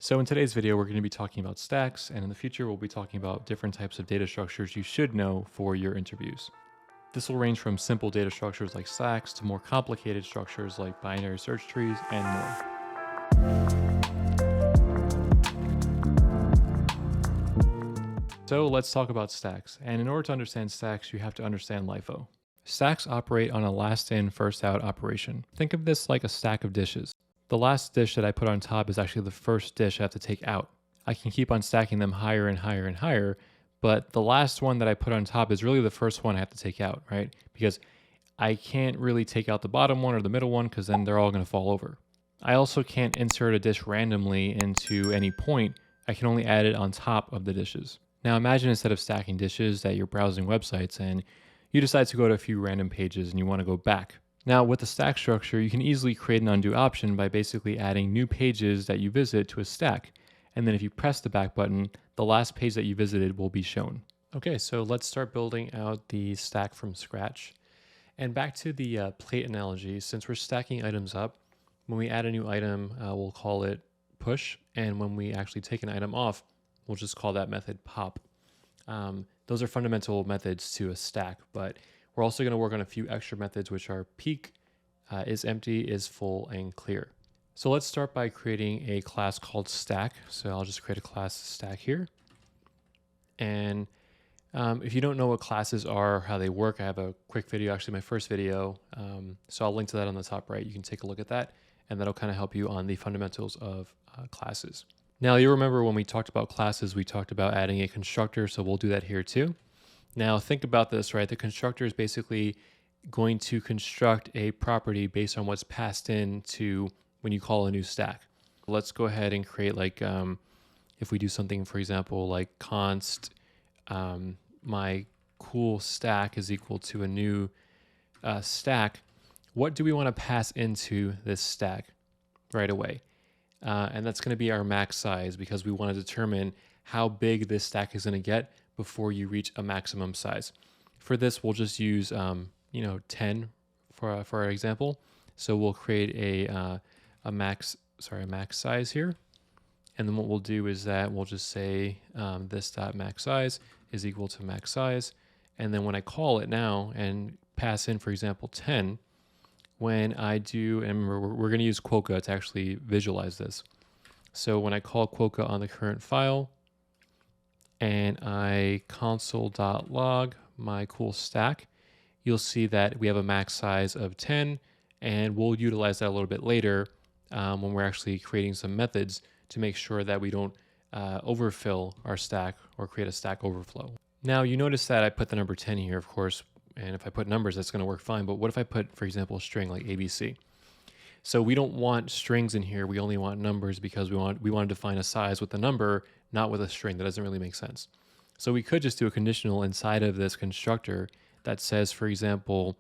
So in today's video, we're going to be talking about stacks, and in the future, we'll be talking about different types of data structures you should know for your interviews. This will range from simple data structures like stacks to more complicated structures like binary search trees and more. So let's talk about stacks. And in order to understand stacks, you have to understand LIFO. Stacks operate on a last in, first out operation. Think of this like a stack of dishes. The last dish that I put on top is actually the first dish I have to take out. I can keep on stacking them higher and higher and higher, but the last one that I put on top is really the first one I have to take out, right? Because I can't really take out the bottom one or the middle one because then they're all going to fall over. I also can't insert a dish randomly into any point. I can only add it on top of the dishes. Now imagine instead of stacking dishes that you're browsing websites and you decide to go to a few random pages and you want to go back. Now with the stack structure, you can easily create an undo option by basically adding new pages that you visit to a stack. And then if you press the back button, the last page that you visited will be shown. Okay, so let's start building out the stack from scratch. And back to the plate analogy, since we're stacking items up, when we add a new item, we'll call it push. And when we actually take an item off, we'll just call that method pop. Those are fundamental methods to a stack, but we're also going to work on a few extra methods, which are peek, is empty, is full, and clear. So let's start by creating a class called stack. So I'll just create a class stack here. And if you don't know what classes are, or how they work, I have a quick video, actually my first video. So I'll link to that on the top right. You can take a look at that, and that'll kind of help you on the fundamentals of classes. Now you remember when we talked about classes, we talked about adding a constructor, so we'll do that here too. Now think about this, right? The constructor is basically going to construct a property based on what's passed in to when you call a new stack. Let's go ahead and create like, if we do something, for example, like const my cool stack is equal to a new stack, what do we want to pass into this stack right away? And that's going to be our max size because we want to determine how big this stack is going to get before you reach a maximum size. For this, we'll just use 10 for our example. So we'll create a max size here. And then what we'll do is that we'll just say this dot max size is equal to max size. And then when I call it now and pass in, for example, 10, when I do, and remember, we're going to use Quokka to actually visualize this. So when I call Quokka on the current file and I console.log my cool stack, you'll see that we have a max size of 10, and we'll utilize that a little bit later when we're actually creating some methods to make sure that we don't overfill our stack or create a stack overflow. Now you notice that I put the number 10 here, of course, and if I put numbers, that's going to work fine. But what if I put, for example, a string like ABC? So we don't want strings in here. We only want numbers because we want to define a size with a number, not with a string. That doesn't really make sense. So we could just do a conditional inside of this constructor that says, for example,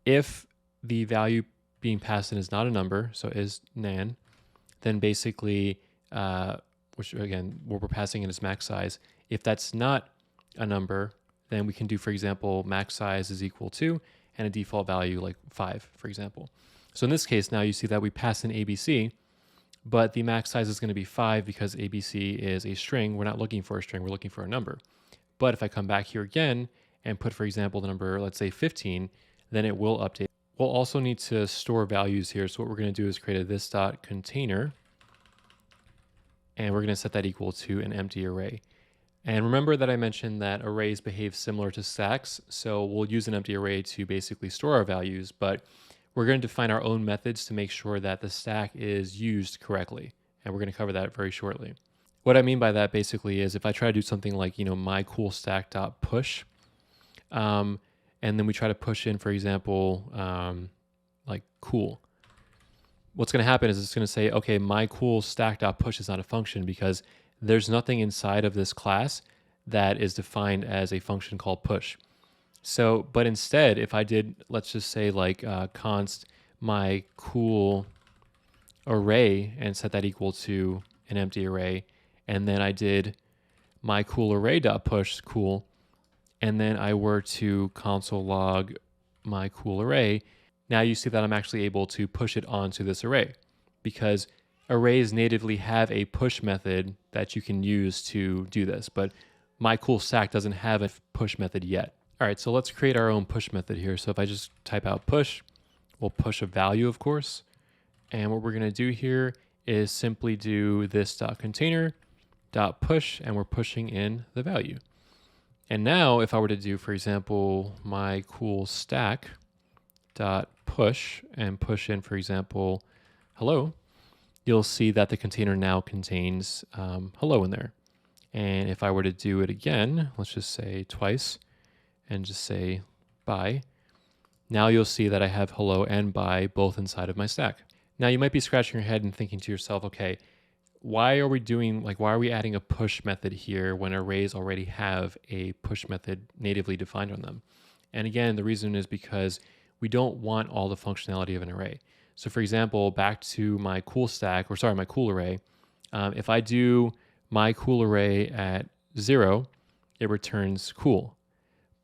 if the value being passed in is not a number, so is nan, then basically, which again, what we're passing in is max size. If that's not a number, then we can do, for example, max size is equal to, and a default value like 5, for example. So in this case, now you see that we pass in ABC, but the max size is going to be 5 because ABC is a string. We're not looking for a string, we're looking for a number. But if I come back here again and put, for example, the number, let's say 15, then it will update. We'll also need to store values here. So what we're going to do is create a this.container, and we're going to set that equal to an empty array. And remember that I mentioned that arrays behave similar to stacks, so we'll use an empty array to basically store our values, but we're going to define our own methods to make sure that the stack is used correctly, and we're going to cover that very shortly. What I mean by that basically is if I try to do something like, my cool stack.push, and then we try to push in, for example, like cool, what's going to happen is it's going to say, okay, my cool stack.push is not a function because there's nothing inside of this class that is defined as a function called push. So, but instead, if I did, let's just say like const my cool array and set that equal to an empty array, and then I did my cool array.push cool, and then I were to console log my cool array, now you see that I'm actually able to push it onto this array because arrays natively have a push method that you can use to do this, but my cool stack doesn't have a push method yet. All right, so let's create our own push method here. So if I just type out push, we'll push a value, of course. And what we're gonna do here is simply do this .container .push, and we're pushing in the value. And now if I were to do, for example, my cool stack .push and push in, for example, hello, you'll see that the container now contains hello in there. And if I were to do it again, let's just say twice and just say bye, now you'll see that I have hello and bye both inside of my stack. Now you might be scratching your head and thinking to yourself, okay, why are we adding a push method here when arrays already have a push method natively defined on them? And again, the reason is because we don't want all the functionality of an array. So for example, back to my cool stack, my cool array, if I do my cool array at 0, it returns cool.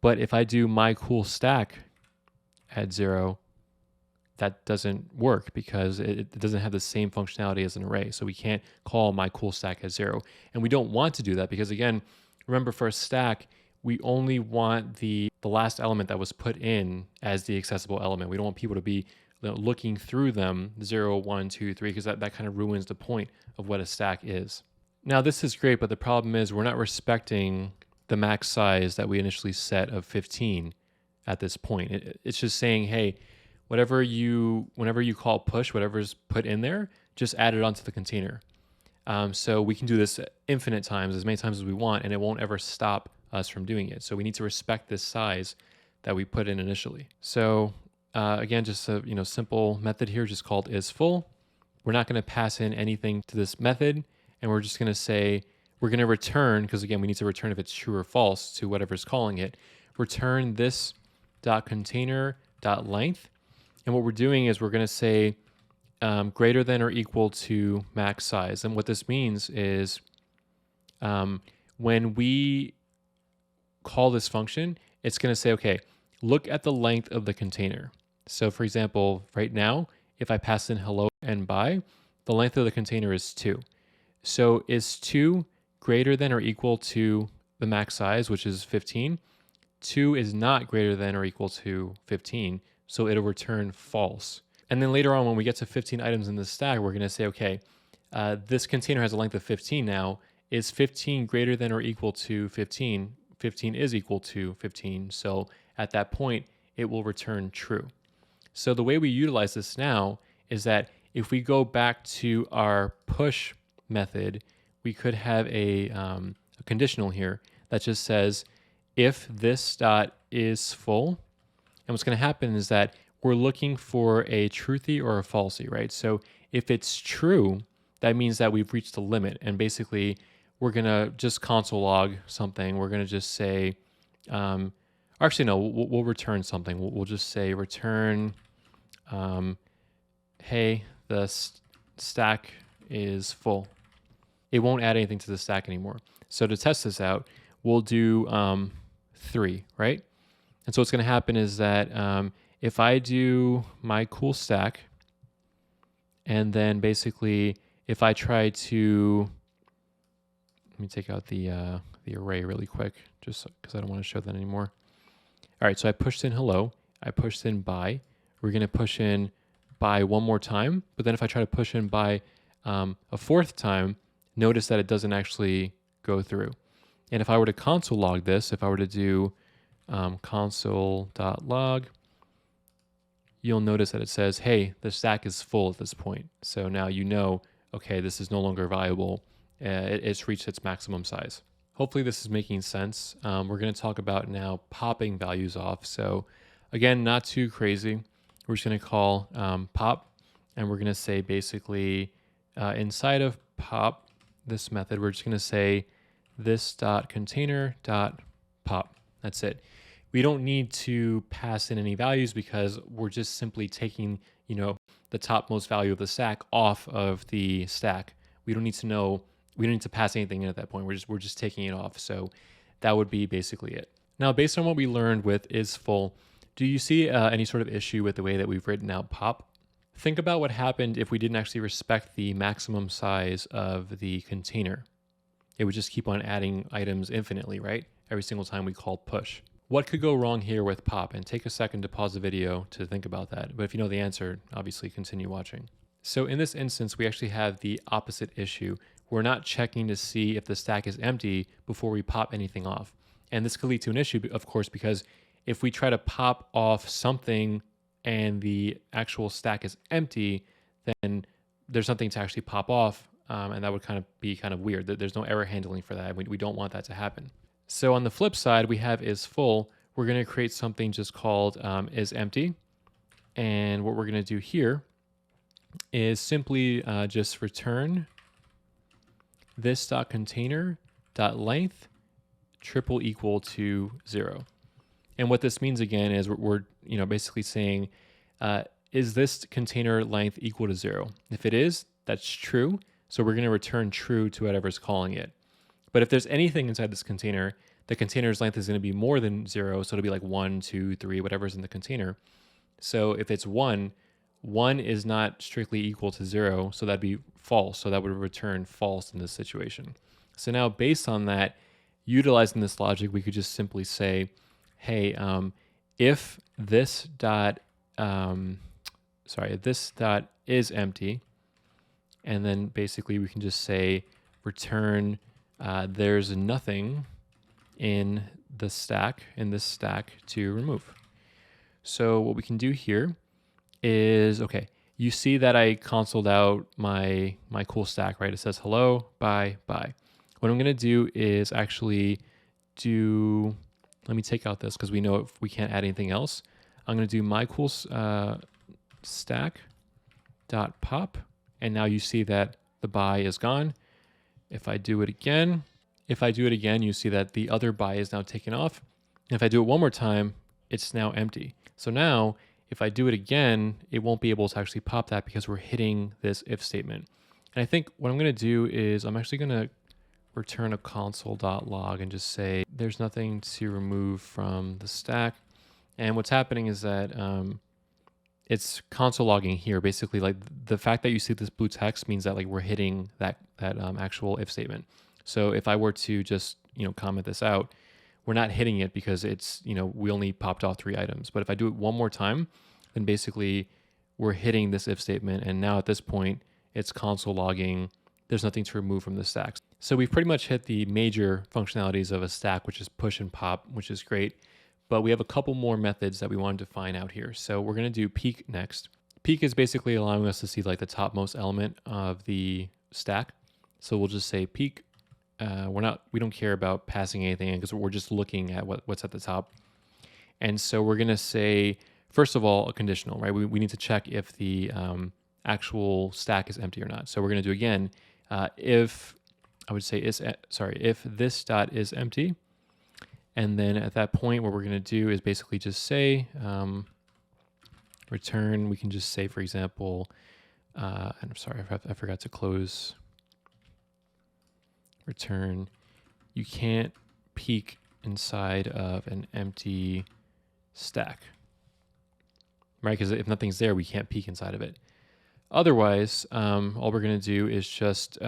But if I do my cool stack at 0, that doesn't work because it doesn't have the same functionality as an array. So we can't call my cool stack at 0. And we don't want to do that because, again, remember, for a stack, we only want the last element that was put in as the accessible element. We don't want people to be looking through them 0, 1, 2, 3, because that kind of ruins the point of what a stack is. Now, this is great, but the problem is we're not respecting the max size that we initially set of 15 at this point. It's just saying, hey, whenever you call push, whatever's put in there, just add it onto the container. So we can do this infinite times, as many times as we want, and it won't ever stop us from doing it. So we need to respect this size that we put in initially. So again, just a simple method here, just called isFull. We're not going to pass in anything to this method, and we're just going to say we're going to return, because again, we need to return if it's true or false to whatever's calling it. Return this .container.length, and what we're doing is we're going to say greater than or equal to max size. And what this means is when we call this function, it's going to say, okay, look at the length of the container. So for example, right now, if I pass in hello and bye, the length of the container is 2. So is 2 greater than or equal to the max size, which is 15? 2 is not greater than or equal to 15, so it'll return false. And then later on, when we get to 15 items in the stack, we're going to say, okay, this container has a length of 15 now. Is 15 greater than or equal to 15? 15 is equal to 15, so at that point, it will return true. So the way we utilize this now is that if we go back to our push method, we could have a conditional here that just says if this dot is full, and what's going to happen is that we're looking for a truthy or a falsy, right? So if it's true, that means that we've reached the limit, and basically we're going to just console log something. We're going to just say, actually, no, we'll return something. We'll just say return, hey, the stack is full. It won't add anything to the stack anymore. So to test this out, we'll do 3, right? And so what's going to happen is that if I do my cool stack, and then basically if I try to, let me take out the array really quick, just because I don't want to show that anymore. All right, so I pushed in hello, I pushed in bye. We're going to push in bye one more time, but then if I try to push in bye a 4th time, notice that it doesn't actually go through. And if I were to console log this, if I were to do console.log, you'll notice that it says, hey, the stack is full at this point. So now you know, okay, this is no longer viable. It's reached its maximum size. Hopefully this is making sense. We're going to talk about now popping values off. So again, not too crazy. We're just going to call pop, and we're going to say basically inside of pop, this method, we're just going to say this.container.pop. That's it. We don't need to pass in any values because we're just simply taking, the topmost value of the stack off of the stack. We don't need to pass anything in at that point. We're just taking it off. So that would be basically it. Now, based on what we learned with isFull, do you see any sort of issue with the way that we've written out pop? Think about what happened if we didn't actually respect the maximum size of the container. It would just keep on adding items infinitely, right? Every single time we call push. What could go wrong here with pop? And take a second to pause the video to think about that. But if you know the answer, obviously continue watching. So in this instance, we actually have the opposite issue. We're not checking to see if the stack is empty before we pop anything off. And this could lead to an issue, of course, because if we try to pop off something and the actual stack is empty, then there's nothing to actually pop off. And that would be kind of weird. There's no error handling for that. We don't want that to happen. So on the flip side, we have is full. We're going to create something just called is empty. And what we're going to do here is simply just return this dot container dot length triple equal to 0. And what this means again is we're basically saying, is this container length equal to 0? If it is, that's true. So we're going to return true to whatever's calling it. But if there's anything inside this container, the container's length is going to be more than 0. So it'll be like 1, 2, 3, whatever's in the container. So if it's 1 is not strictly equal to 0. So that'd be false. So that would return false in this situation. So now based on that, utilizing this logic, we could just simply say, hey, if this dot, if this dot is empty, and then basically we can just say return there's nothing in this stack to remove. So what we can do here is, okay, you see that I consoled out my cool stack, right? It says hello, bye, bye. What I'm gonna do is actually let me take out this because we know if we can't add anything else. I'm gonna do my cool stack dot pop. And now you see that the bye is gone. If I do it again, you see that the other bye is now taken off. And if I do it one more time, it's now empty. So now if I do it again, it won't be able to actually pop that because we're hitting this if statement. And I think what I'm going to do is I'm actually going to return a console.log and just say there's nothing to remove from the stack. And what's happening is that it's console logging here. Basically, like the fact that you see this blue text means that like we're hitting that actual if statement. So if I were to just comment this out, we're not hitting it because it's we only popped off 3 items. But if I do it one more time, then basically we're hitting this if statement. And now at this point, it's console logging. There's nothing to remove from the stack. So we've pretty much hit the major functionalities of a stack, which is push and pop, which is great. But we have a couple more methods that we wanted to find out here. So we're going to do peek next. Peek is basically allowing us to see like the topmost element of the stack. So we'll just say peek. We don't care about passing anything in because we're just looking at what's at the top. And so we're going to say, first of all, a conditional, right? We need to check if the actual stack is empty or not. So we're going to do again, if this dot is empty. And then at that point, what we're going to do is basically just say return. We can just say, for example, and I'm sorry, I forgot to close. Return. You can't peek inside of an empty stack, right? Because if nothing's there, we can't peek inside of it. Otherwise, all we're going to do is just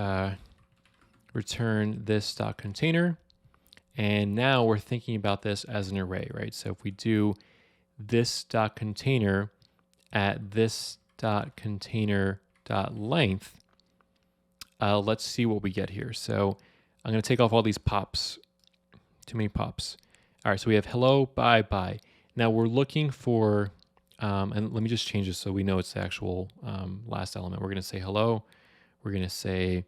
return this dot container. And now we're thinking about this as an array, right? So if we do this dot container at this dot container dot length, let's see what we get here. So I'm going to take off all these pops. Too many pops. All right, so we have hello, bye, bye. Now we're looking for, and let me just change this so we know it's the actual last element. We're going to say hello, we're going to say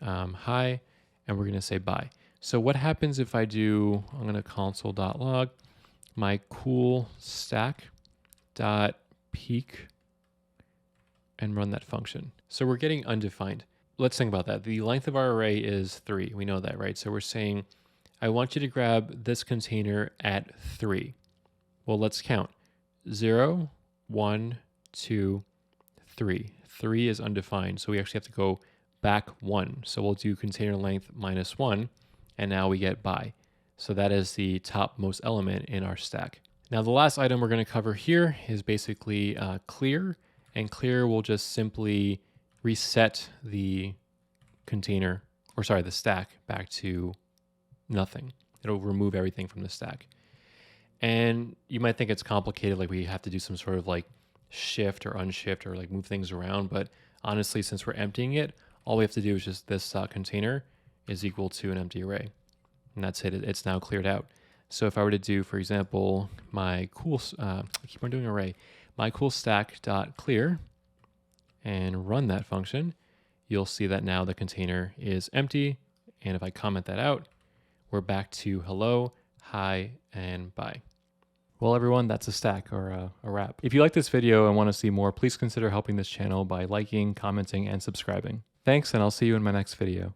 hi, and we're going to say bye. So what happens if I'm going to console.log my cool stack dot peek and run that function. So we're getting undefined. Let's think about that. The length of our array is 3. We know that, right? So we're saying, I want you to grab this container at 3. Well, let's count. 0, 1, 2, 3. 3 is undefined. So we actually have to go back 1. So we'll do container length minus 1. And now we get bye. So that is the topmost element in our stack. Now the last item we're going to cover here is basically clear. And clear will just simply reset the container, or sorry, the stack back to nothing. It'll remove everything from the stack. And you might think it's complicated, like we have to do some sort of like shift or unshift or like move things around. But honestly, since we're emptying it, all we have to do is just this container is equal to an empty array. And that's it. It's now cleared out. So if I were to do, for example, my cool, I keep on doing array, my cool stack dot clear and run that function, you'll see that now the container is empty. And if I comment that out, we're back to hello, hi, and bye. Well, everyone, that's a stack or a wrap. If you like this video and want to see more, please consider helping this channel by liking, commenting, and subscribing. Thanks, and I'll see you in my next video.